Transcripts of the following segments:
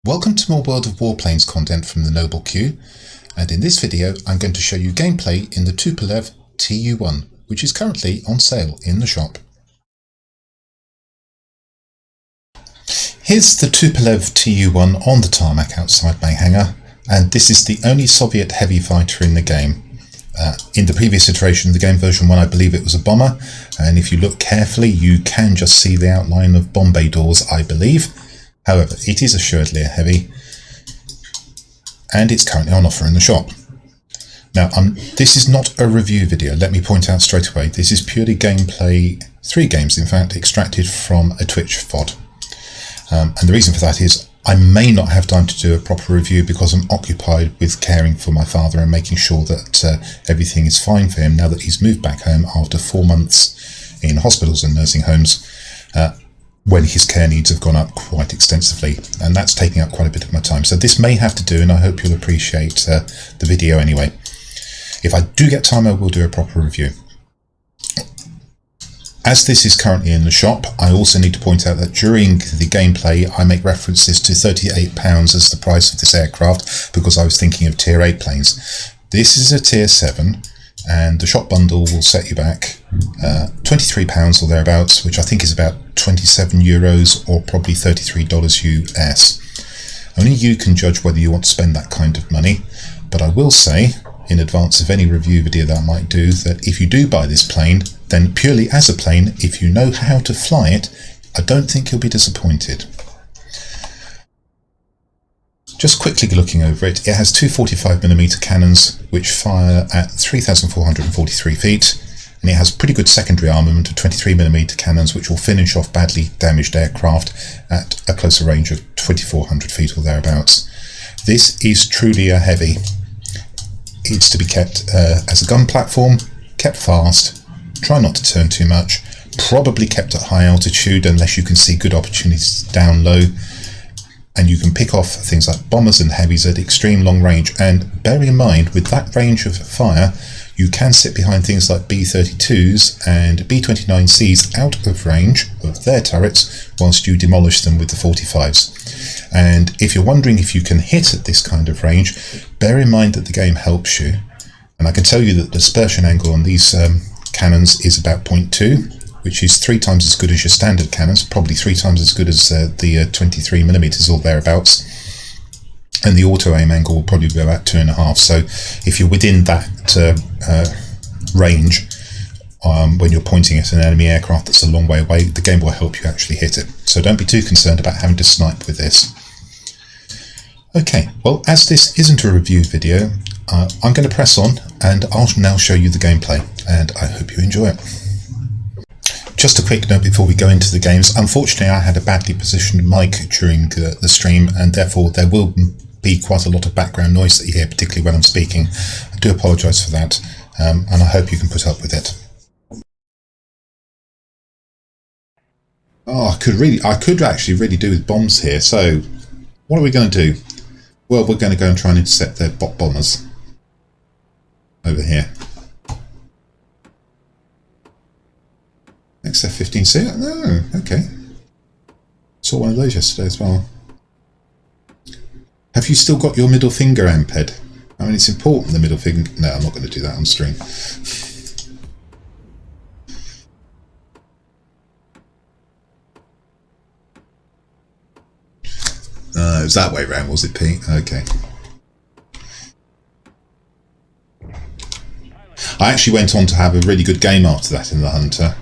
Welcome to more World of Warplanes content from the Noble Queue, and in this video I'm going to show you gameplay in the Tupolev Tu-1, which is currently on sale in the shop. Here's the Tupolev Tu-1 on the tarmac outside my hangar, and this is the only Soviet heavy fighter in the game. In the previous iteration, the game version 1, I believe it was a bomber, and if you look carefully you can just see the outline of bomb bay doors, I believe. However, it is assuredly a heavy, and it's currently on offer in the shop. Now, this is not a review video, let me point out straight away. This is purely gameplay, 3 games in fact, extracted from a Twitch VOD. And the reason for that is I may not have time to do a proper review because I'm occupied with caring for my father and making sure that everything is fine for him now that he's moved back home after 4 months in hospitals and nursing homes. When his care needs have gone up quite extensively, and that's taking up quite a bit of my time. So this may have to do, and I hope you'll appreciate the video anyway. If I do get time, I will do a proper review. As this is currently in the shop, I also need to point out that during the gameplay I make references to £38 as the price of this aircraft because I was thinking of Tier 8 planes. This is a Tier 7, and the shop bundle will set you back £23 or thereabouts, which I think is about 27 euros or probably $33 US. Only you can judge whether you want to spend that kind of money, but I will say in advance of any review video that I might do that if you do buy this plane, then purely as a plane, if you know how to fly it, I don't think you'll be disappointed. Just quickly looking over it, it has two 45mm cannons which fire at 3,443 feet, and it has pretty good secondary armament of 23mm cannons which will finish off badly damaged aircraft at a closer range of 2,400 feet or thereabouts. This is truly a heavy. It's to be kept as a gun platform, kept fast, try not to turn too much, probably kept at high altitude unless you can see good opportunities down low. And you can pick off things like bombers and heavies at extreme long range, and bear in mind with that range of fire you can sit behind things like B-32s and B-29Cs out of range of their turrets whilst you demolish them with the 45s. And if you're wondering if you can hit at this kind of range, bear in mind that the game helps you, and I can tell you that the dispersion angle on these cannons is about 0.2, which is 3 times as good as your standard cannons, probably 3 times as good as the 23mm or thereabouts. And the auto-aim angle will probably be about 2.5. So if you're within that range, when you're pointing at an enemy aircraft that's a long way away, the game will help you actually hit it. So don't be too concerned about having to snipe with this. Okay, well, as this isn't a review video, I'm going to press on and I'll now show you the gameplay, and I hope you enjoy it. Just a quick note before we go into the games. Unfortunately, I had a badly positioned mic during the stream, and therefore there will be quite a lot of background noise that you hear, particularly when I'm speaking. I do apologise for that, and I hope you can put up with it. Oh, I could actually really do with bombs here. So, what are we going to do? Well, we're going to go and try and intercept their bot bombers over here. XF-15C? No, okay. Saw one of those yesterday as well. Have you still got your middle finger, Amped? I mean, it's important, the middle finger. No, I'm not going to do that on stream. It was that way round, was it, Pete? Okay. I actually went on to have a really good game after that in the Hunter.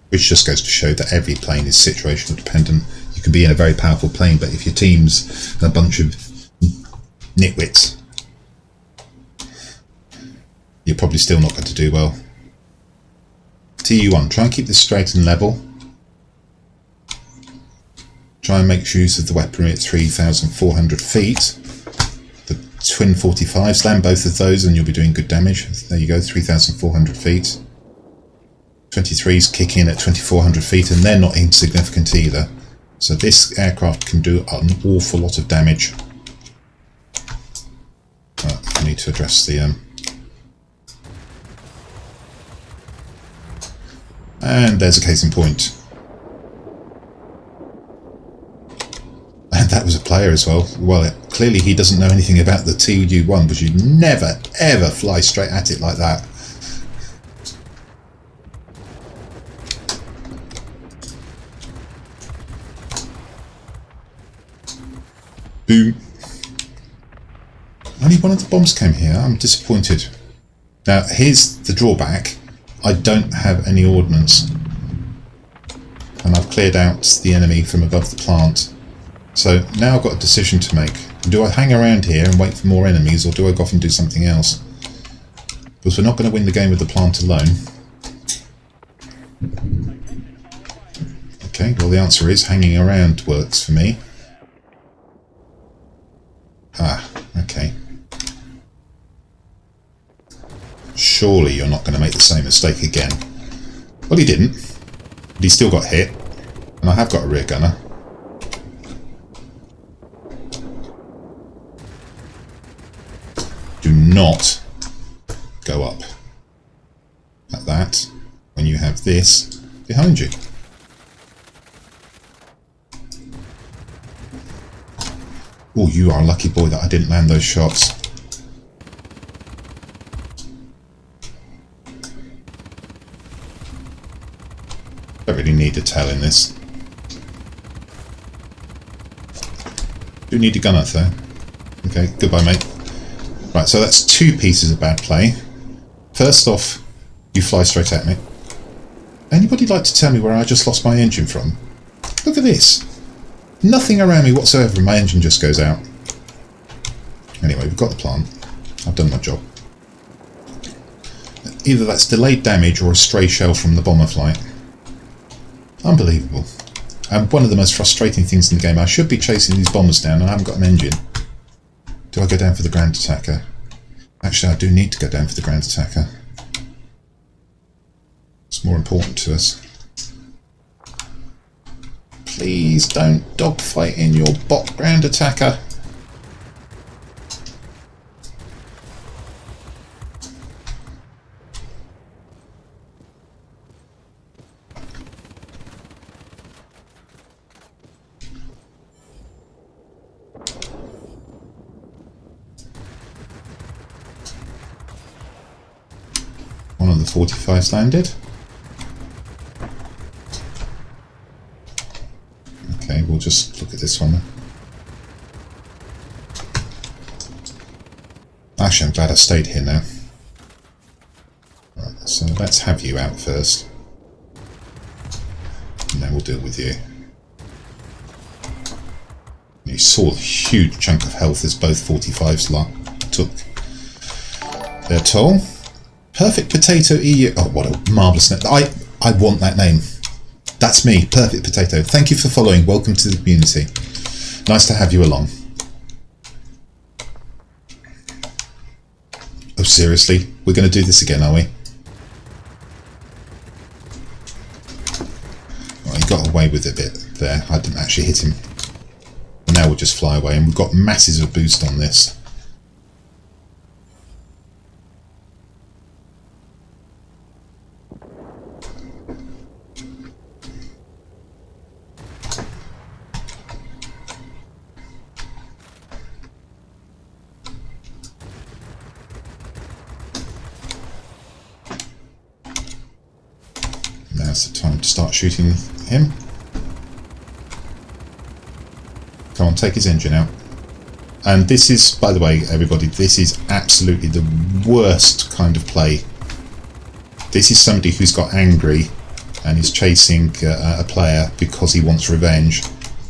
Which just goes to show that every plane is situational dependent. You can be in a very powerful plane, but if your team's a bunch of nitwits, you're probably still not going to do well. Tu-1, try and keep this straight and level. Try and make use of the weaponry at 3,400 feet. The twin 45s, land both of those and you'll be doing good damage. There you go, 3,400 feet. 23s kick in at 2,400 feet, and they're not insignificant either. So this aircraft can do an awful lot of damage. I need to address the... And there's a case in point. And that was a player as well. Well, clearly he doesn't know anything about the Tu-1, because you'd never, ever fly straight at it like that. Boom. Only one of the bombs came here. I'm disappointed. Now, here's the drawback. I don't have any ordnance. And I've cleared out the enemy from above the plant. So now I've got a decision to make. Do I hang around here and wait for more enemies, or do I go off and do something else? Because we're not going to win the game with the plant alone. Okay, well the answer is hanging around works for me. Ah, okay. Surely you're not going to make the same mistake again. Well, he didn't. But he still got hit. And I have got a rear gunner. Do not go up at that when you have this behind you. Oh, you are a lucky boy that I didn't land those shots. Don't really need a tail in this. Do need a gunner though. Okay, goodbye mate. Right, so that's two pieces of bad play. First off, you fly straight at me. Anybody like to tell me where I just lost my engine from? Look at this. Nothing around me whatsoever and my engine just goes out. Anyway, we've got the plant. I've done my job. Either that's delayed damage or a stray shell from the bomber flight. Unbelievable. And one of the most frustrating things in the game, I should be chasing these bombers down and I haven't got an engine. Do I go down for the ground attacker? Actually, I do need to go down for the ground attacker. It's more important to us. Please don't dogfight in your bot ground attacker. One of the 45s landed. Okay, we'll just look at this one then. Actually, I'm glad I stayed here now. Right, so let's have you out first. And then we'll deal with you. You saw a huge chunk of health as both 45s took their toll. Perfect Potato EU. Oh, what a marvellous name. I want that name. That's me, Perfect Potato. Thank you for following. Welcome to the community. Nice to have you along. Oh, seriously? We're going to do this again, are we? Well, he got away with it a bit there. I didn't actually hit him. Now we'll just fly away, and we've got masses of boost on this. Now's the time to start shooting him. Come on, take his engine out. And this is, by the way, everybody, this is absolutely the worst kind of play. This is somebody who's got angry and is chasing a player because he wants revenge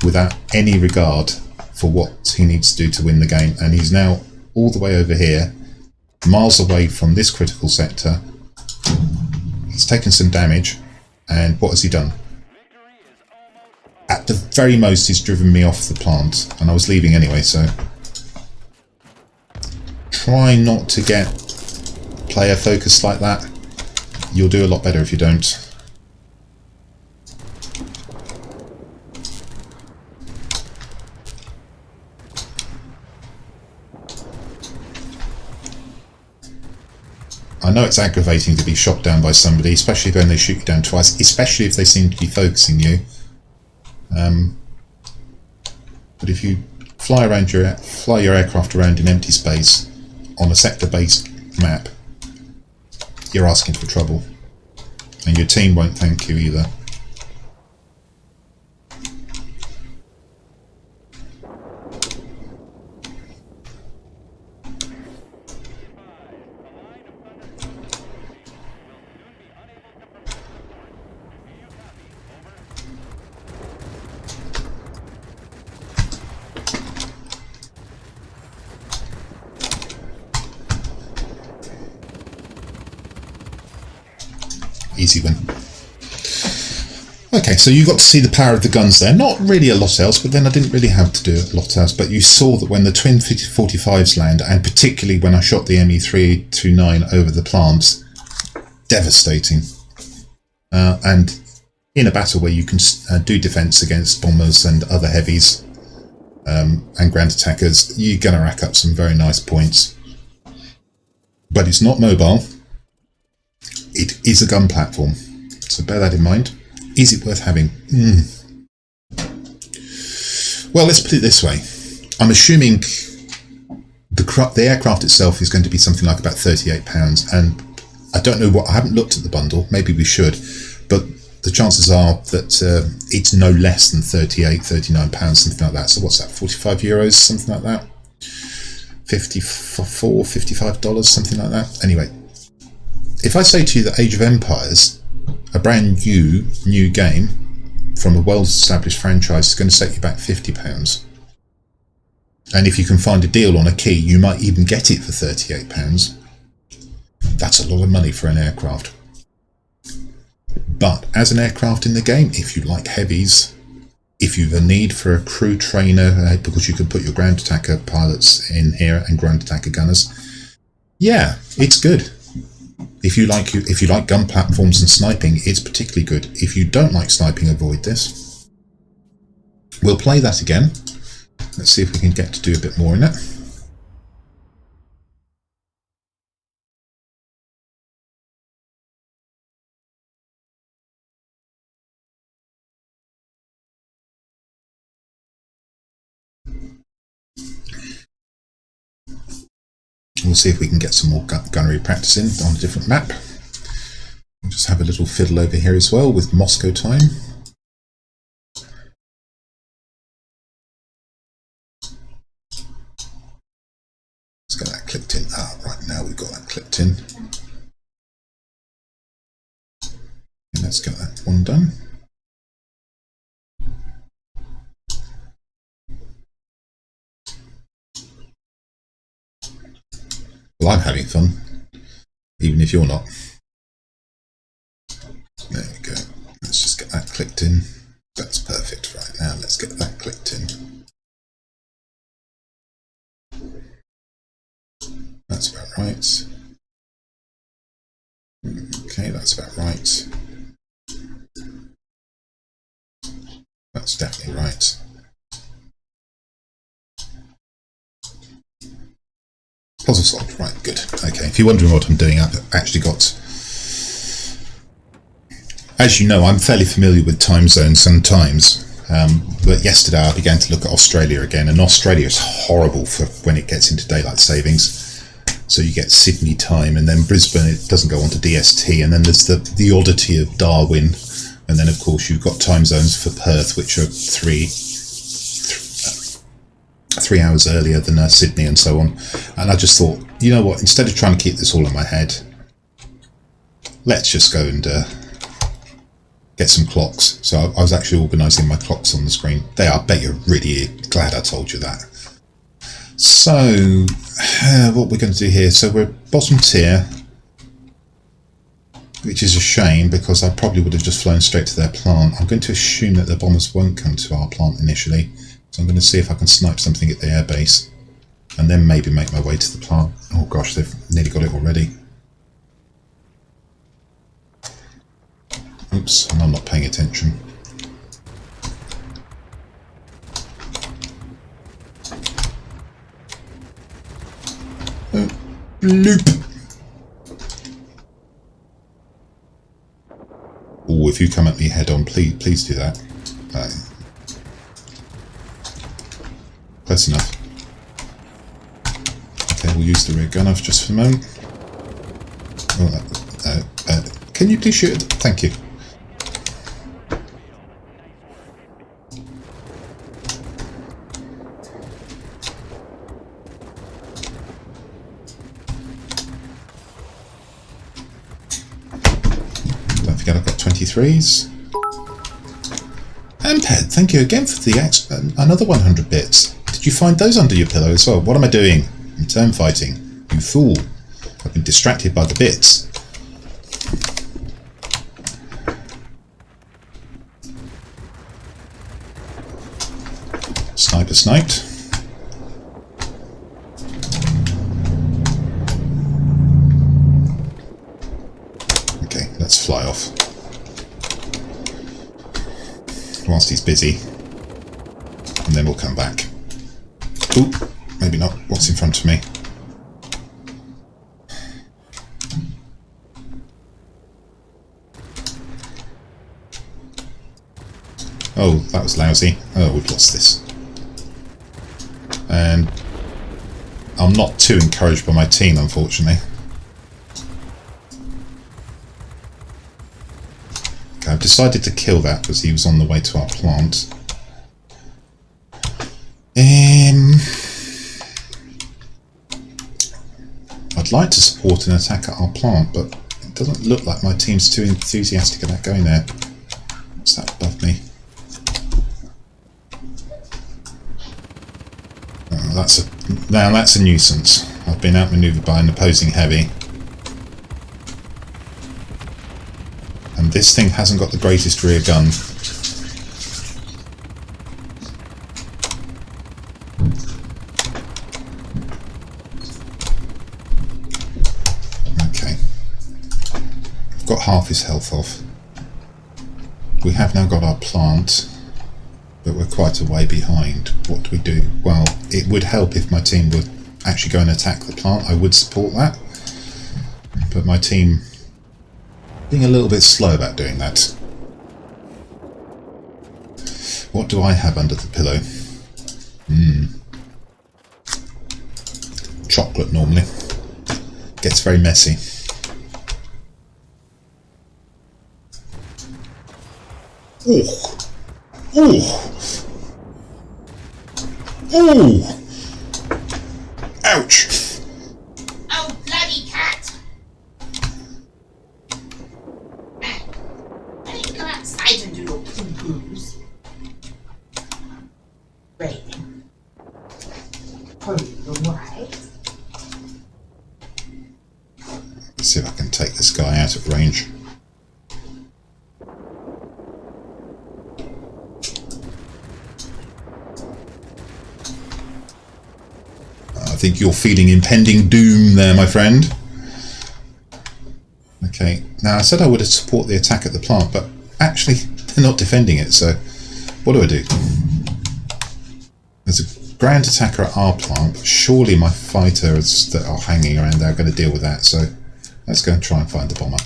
without any regard for what he needs to do to win the game. And he's now all the way over here, miles away from this critical sector. He's taken some damage. And what has he done? At the very most, he's driven me off the plant, and I was leaving anyway, so try not to get player focused like that. You'll do a lot better if you don't. I know it's aggravating to be shot down by somebody, especially when they shoot you down twice, especially if they seem to be focusing you. But if you fly your aircraft around in empty space on a sector-based map, you're asking for trouble, and your team won't thank you either. Easy win. Okay, so you got to see the power of the guns there. Not really a lot else, but then I didn't really have to do a lot else. But you saw that when the twin 45s land, and particularly when I shot the ME-329 over the plants, devastating. And in a battle where you can do defense against bombers and other heavies and ground attackers, you're going to rack up some very nice points. But it's not mobile. It is a gun platform, so bear that in mind. Is it worth having? Well, let's put it this way. I'm assuming the aircraft itself is going to be something like about £38, and I don't know what. I haven't looked at the bundle. Maybe we should, but the chances are that it's no less than £38, £39, something like that. So what's that? €45, something like that. $54, $55, something like that. Anyway. If I say to you that Age of Empires, a brand new game from a well-established franchise, is going to set you back £50, and if you can find a deal on a key, you might even get it for £38, that's a lot of money for an aircraft. But as an aircraft in the game, if you like heavies, if you've a need for a crew trainer, because you can put your ground attacker pilots in here and ground attacker gunners, yeah, it's good. If you like gun platforms and sniping, it's particularly good. If you don't like sniping, avoid this. We'll play that again. Let's see if we can get to do a bit more in it. We'll see if we can get some more gunnery practice in on a different map. We'll just have a little fiddle over here as well with Moscow time. Let's get that clicked in. Right now we've got that clicked in. And let's get that one done. Well, I'm having fun, even if you're not. There we go. Let's just get that clicked in. That's perfect right now. Let's get that clicked in. That's about right. Okay, that's about right. That's definitely right. Puzzle solved. Right, good. Okay, if you're wondering what I'm doing, I've actually got... As you know, I'm fairly familiar with time zones sometimes, but yesterday I began to look at Australia again, and Australia is horrible for when it gets into daylight savings. So you get Sydney time, and then Brisbane, it doesn't go on to DST, and then there's the oddity of Darwin, and then of course you've got time zones for Perth, which are 3 hours earlier than Sydney and so on. And I just thought, you know what, instead of trying to keep this all in my head, let's just go and get some clocks. So I was actually organising my clocks on the screen. They are, I bet you're really glad I told you that. So, what we're going to do here, so we're bottom tier, which is a shame because I probably would have just flown straight to their plant. I'm going to assume that the bombers won't come to our plant initially. So I'm going to see if I can snipe something at the airbase and then maybe make my way to the plant. Oh gosh, they've nearly got it already. Oops, and I'm not paying attention. Bloop! Oh, if you come at me head on, please do that. Close enough. Okay, we'll use the rear gun off just for a moment. Oh, can you please shoot it? Thank you. Don't forget I've got 23s. And Ped, thank you again for the another 100 bits. Did you find those under your pillow as well? What am I doing? I'm turn fighting. You fool. I've been distracted by the bits. Sniper sniped. Okay, let's fly off. Whilst he's busy. And then we'll come back. Ooh, maybe not. What's in front of me? Oh, that was lousy. Oh, we've lost this. And I'm not too encouraged by my team, unfortunately. Okay, I've decided to kill that because he was on the way to our plant. I'd like to support an attack at our plant, but it doesn't look like my team's too enthusiastic about going there. What's that above me? Now that's a nuisance. I've been outmaneuvered by an opposing heavy. And this thing hasn't got the greatest rear gun. Okay. I've got half his health off. We have now got our plant. But we're quite a way behind. What do we do? Well, it would help if my team would actually go and attack the plant. I would support that. But my team being a little bit slow about doing that. What do I have under the pillow? Chocolate normally. Gets very messy. Oh! Oh! Oh! Ouch! Oh, bloody cat! Why don't you go outside and do your poo-poos? Raven. Alright. Let's see if I can take this guy out of range. I think you're feeling impending doom there, my friend. Okay, now I said I would support the attack at the plant, but actually they're not defending it, so what do I do? There's a ground attacker at our plant, but surely my fighters that are hanging around there are going to deal with that, so let's go and try and find the bomber.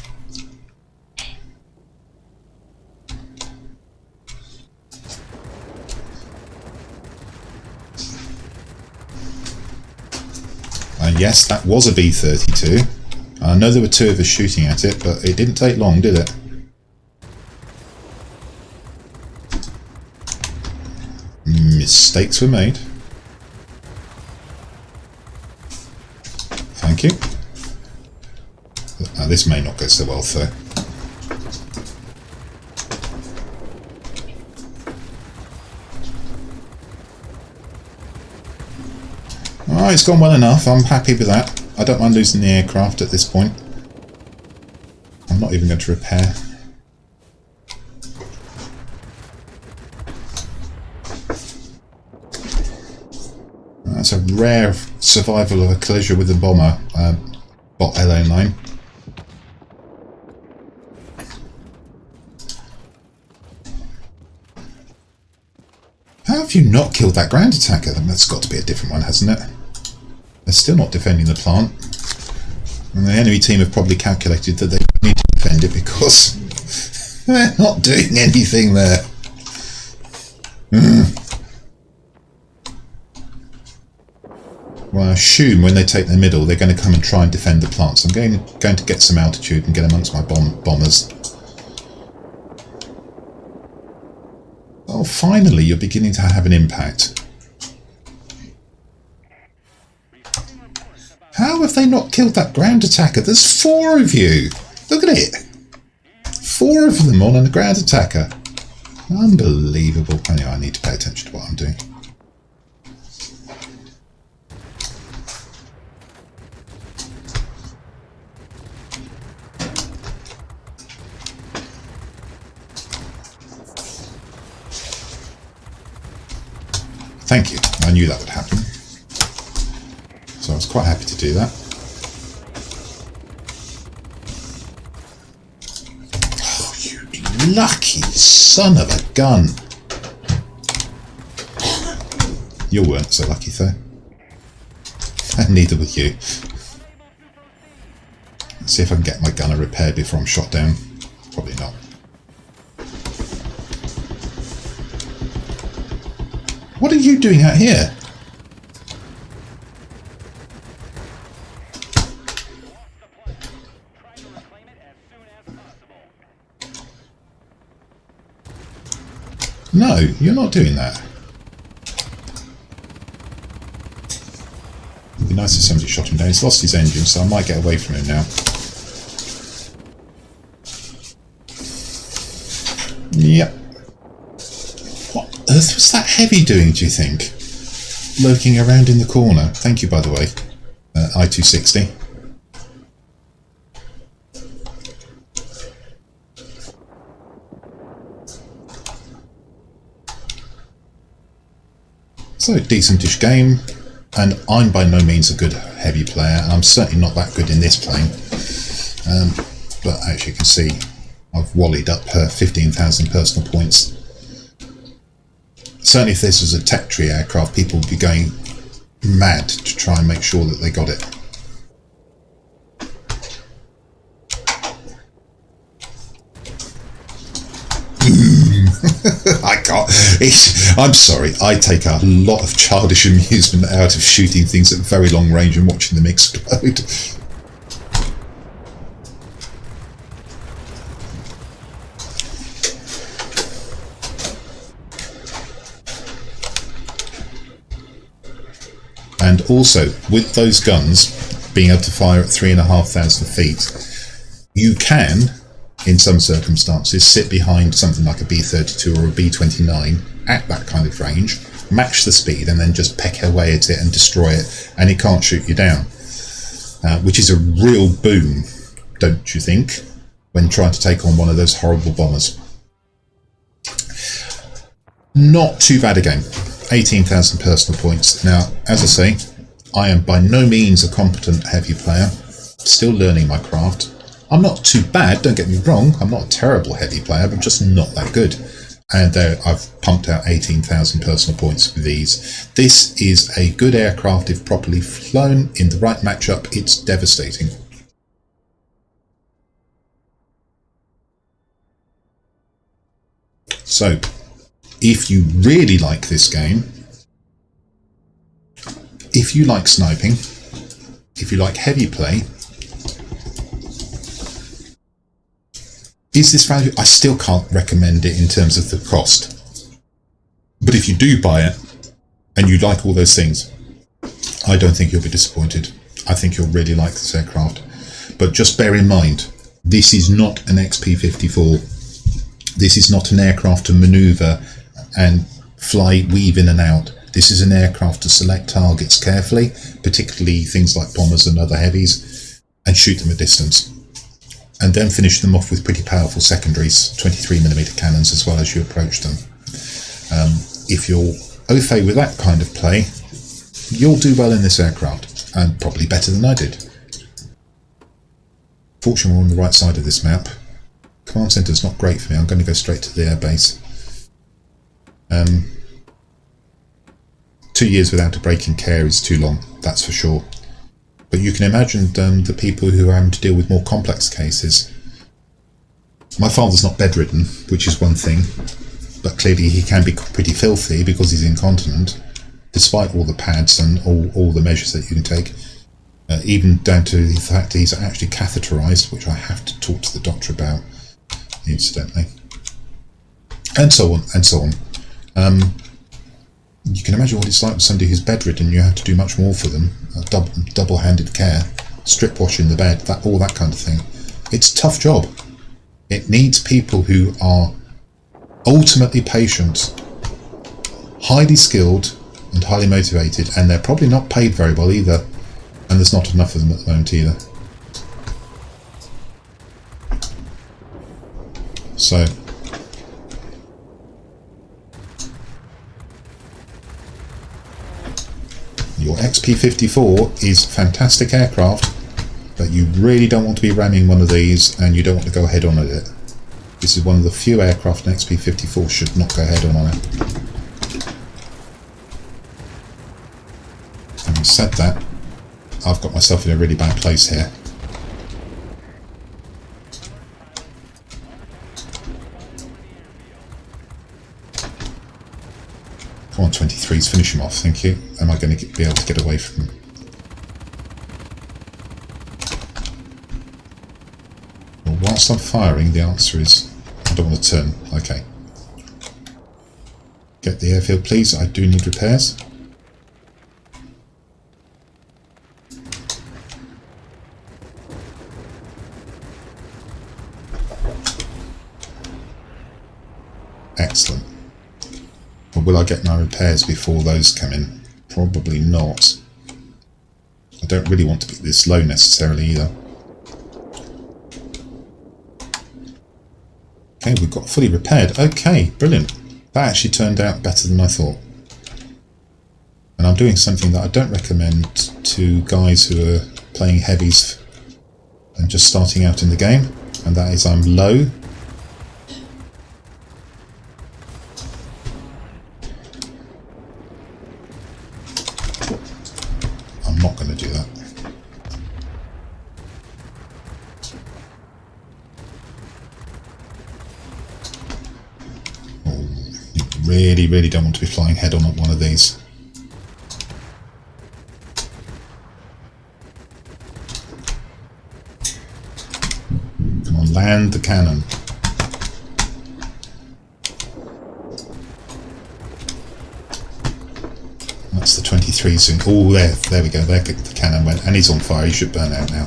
Yes, that was a B-32. I know there were two of us shooting at it, but it didn't take long, did it? Mistakes were made. Thank you. This may not go so well, though. Alright, it's gone well enough. I'm happy with that. I don't mind losing the aircraft at this point. I'm not even going to repair. That's a rare survival of a collision with a bomber. Bot LO9. How have you not killed that ground attacker? That's got to be a different one, hasn't it? They're still not defending the plant. And the enemy team have probably calculated that they don't need to defend it because they're not doing anything there. Well, I assume when they take the middle, they're going to come and try and defend the plants. I'm going to get some altitude and get amongst my bombers. Oh, finally, you're beginning to have an impact. How have they not killed that ground attacker? There's 4 of you. Look at it. 4 of them on a ground attacker. Unbelievable. Anyway, I need to pay attention to what I'm doing. Thank you. I knew that would happen. So I was quite happy to do that. Oh, you lucky son of a gun. You weren't so lucky though. And neither were you. Let's see if I can get my gunner repaired before I'm shot down. Probably not. What are you doing out here? No, you're not doing that. It'd be nice if somebody shot him down. He's lost his engine, so I might get away from him now. Yep. What on earth was that heavy doing, do you think? Lurking around in the corner. Thank you, by the way. I-260. So, decentish game. And I'm by no means a good heavy player. And I'm certainly not that good in this plane. But as you can see, I've wallied up 15,000 personal points. Certainly if this was a tech tree aircraft, people would be going mad to try and make sure that they got it. I can't. I'm sorry. I take a lot of childish amusement out of shooting things at very long range and watching them explode. And also, with those guns being able to fire at 3,500 feet, you can, in some circumstances, sit behind something like a B-32 or a B-29 at that kind of range, match the speed, and then just peck away at it and destroy it, and it can't shoot you down. Which is a real boon, don't you think, when trying to take on one of those horrible bombers. Not too bad a game. 18,000 personal points. Now, as I say, I am by no means a competent heavy player. Still learning my craft. I'm not too bad, don't get me wrong. I'm not a terrible heavy player, but just not that good. And I've pumped out 18,000 personal points with these. This is a good aircraft if properly flown in the right matchup. It's devastating. So, if you really like this game, if you like sniping, if you like heavy play, is this value? I still can't recommend it in terms of the cost. But if you do buy it, and you like all those things, I don't think you'll be disappointed. I think you'll really like this aircraft. But just bear in mind, this is not an XP-54. This is not an aircraft to manoeuvre and weave in and out. This is an aircraft to select targets carefully, particularly things like bombers and other heavies, and shoot them at distance. And then finish them off with pretty powerful secondaries, 23mm cannons as well as you approach them. If you're au fait with that kind of play, you'll do well in this aircraft, and probably better than I did. Fortunately, we're on the right side of this map. Command centre's not great for me. I'm going to go straight to the airbase. 2 years without a break in care is too long, that's for sure. But you can imagine the people who are having to deal with more complex cases. My father's not bedridden, which is one thing, but clearly he can be pretty filthy because he's incontinent. despite all the pads and all the measures that you can take, even down to the fact he's actually catheterized, which I have to talk to the doctor about, incidentally, and so on and so on. You can imagine what it's like with somebody who's bedridden. You have to do much more for them, double-handed care, strip washing the bed, all that kind of thing. It's a tough job. It needs people who are ultimately patient, highly skilled and highly motivated, and they're probably not paid very well either, and there's not enough of them at the moment either. So your XP-54 is fantastic aircraft, but you really don't want to be ramming one of these, and you don't want to go head on at it. This is one of the few aircraft an XP-54 should not go head on it. Having said that, I've got myself in a really bad place here. Come on, 23s, finish him off, thank you. Am I going to be able to get away from him? Well, whilst I'm firing, the answer is I don't want to turn. Okay. Get the airfield, please. I do need repairs. Excellent. But will I get my repairs before those come in? Probably not. I don't really want to be this low necessarily either. Okay, we've got fully repaired. Okay, brilliant. That actually turned out better than I thought. And I'm doing something that I don't recommend to guys who are playing heavies and just starting out in the game, and that is I'm low. I'm not going to do that. Oh, you really don't want to be flying head on at one of these. Come on, land the cannon. That's the 23s. Oh, there we go. There the cannon went, and he's on fire. He should burn out now.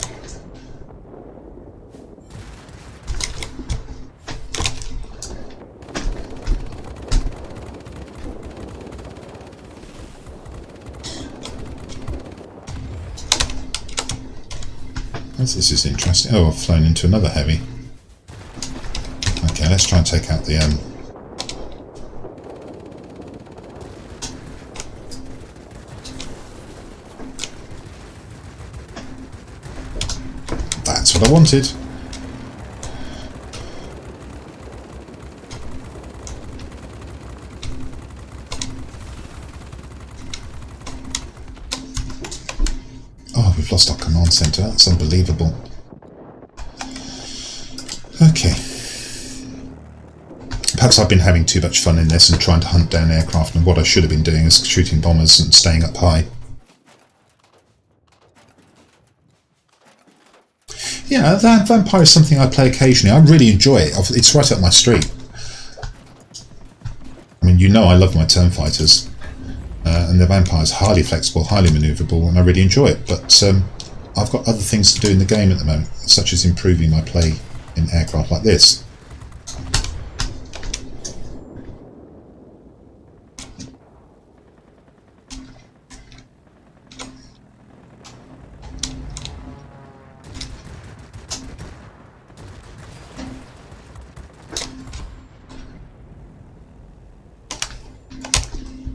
This is interesting. Oh, I've flown into another heavy. Okay, let's try and take out the That's what I wanted. Oh, we've lost our command centre. That's unbelievable. Okay. Perhaps I've been having too much fun in this and trying to hunt down aircraft, and what I should have been doing is shooting bombers and staying up high. Yeah, that Vampire is something I play occasionally. I really enjoy it. It's right up my street. I mean, you know I love my turn fighters. And the Vampire is highly flexible, highly manoeuvrable, and I really enjoy it. But I've got other things to do in the game at the moment, such as improving my play in aircraft like this.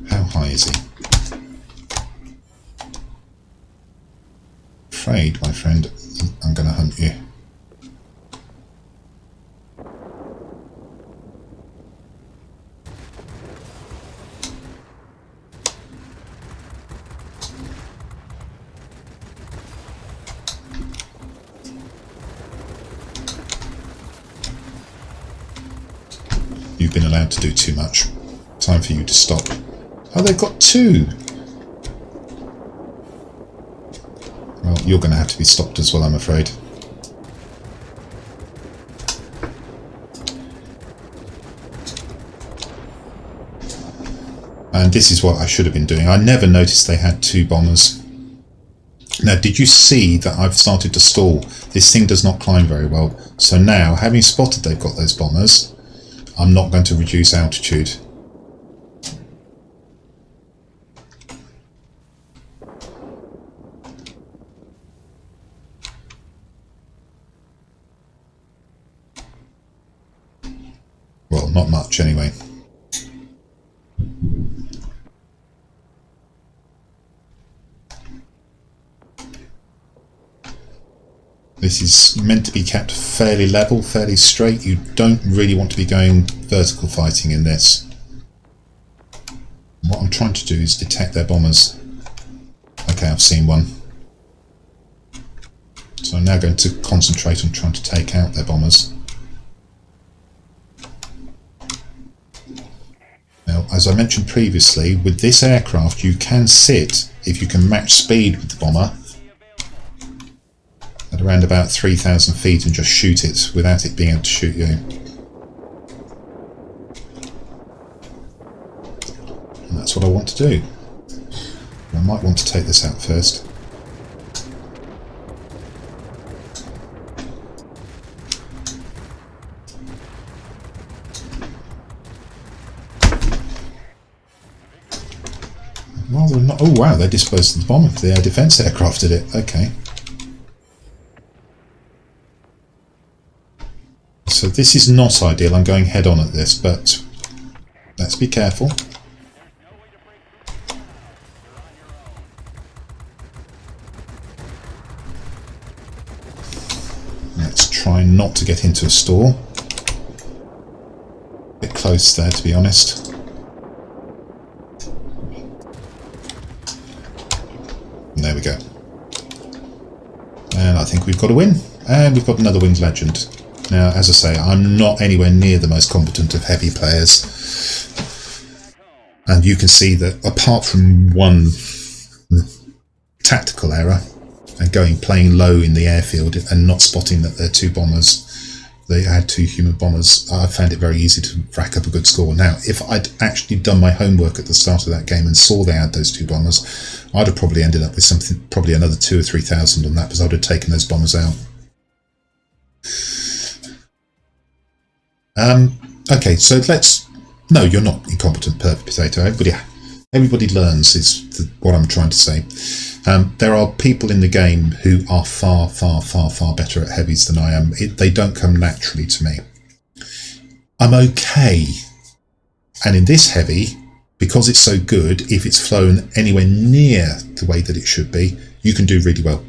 How high is he? Afraid, my friend, I'm going to hunt you. You've been allowed to do too much. Time for you to stop. Oh, they've got two! you're going to have to be stopped as well, I'm afraid. And this is what I should have been doing. I never noticed they had 2 bombers. Now, did you see that I've started to stall? This thing does not climb very well. So now, having spotted they've got those bombers, I'm not going to reduce altitude. Well, not much anyway. This is meant to be kept fairly level, fairly straight. You don't really want to be going vertical fighting in this. What I'm trying to do is detect their bombers. Okay, I've seen one. So I'm now going to concentrate on trying to take out their bombers. Now, as I mentioned previously, with this aircraft you can sit, if you can match speed with the bomber, at around about 3,000 feet and just shoot it without it being able to shoot you. And that's what I want to do. I might want to take this out first. Rather not. Oh wow, they disposed of the bomber. The air defence aircraft did it. Okay. So this is not ideal. I'm going head on at this, but let's be careful. Let's try not to get into a stall. A bit close there, to be honest. And there we go. And I think we've got a win. And we've got another winged legend. Now, as I say, I'm not anywhere near the most competent of heavy players. And you can see that apart from one tactical error, and playing low in the airfield and not spotting that they're 2 bombers, they had 2 human bombers, I found it very easy to rack up a good score. Now, if I'd actually done my homework at the start of that game and saw they had those 2 bombers, I'd have probably ended up with something, probably another 2,000 or 3,000 on that, because I would have taken those bombers out. Okay, so no, you're not incompetent, perfect potato. Everybody learns is what I'm trying to say. There are people in the game who are far, far, far, far better at heavies than I am. They don't come naturally to me. I'm okay. And in this heavy, because it's so good, if it's flown anywhere near the way that it should be, you can do really well.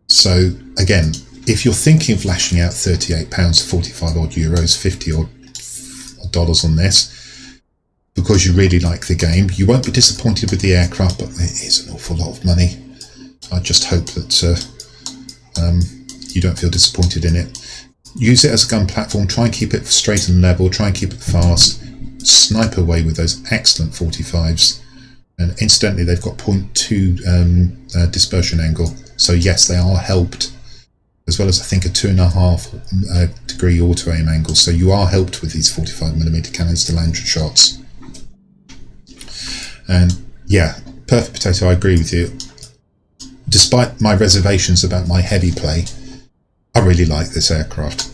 So again, if you're thinking of lashing out £38, 45 odd euros, 50 odd dollars on this, because you really like the game, you won't be disappointed with the aircraft, but it is an awful lot of money. I just hope that you don't feel disappointed in it. Use it as a gun platform, try and keep it straight and level, try and keep it fast, snipe away with those excellent 45s. And incidentally, they've got 0.2 dispersion angle. So yes, they are helped, as well as I think a 2.5 degree auto aim angle. So you are helped with these 45mm cannons to land your shots. And yeah, perfect potato, I agree with you. Despite my reservations about my heavy play, I really like this aircraft.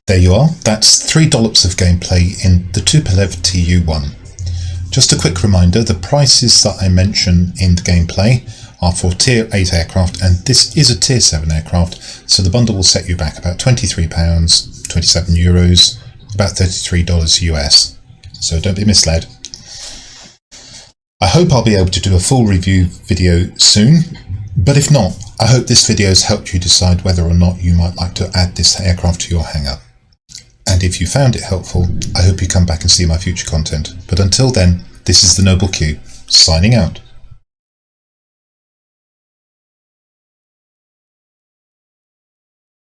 There you are, that's 3 dollops of gameplay in the Tupolev Tu-1. Just a quick reminder, the prices that I mention in the gameplay are for Tier 8 aircraft, and this is a Tier 7 aircraft, so the bundle will set you back about £23, 27 euros, about $33 US, so don't be misled. I hope I'll be able to do a full review video soon, but if not, I hope this video has helped you decide whether or not you might like to add this aircraft to your hangar. And if you found it helpful, I hope you come back and see my future content. But until then, this is the Noble Q, signing out.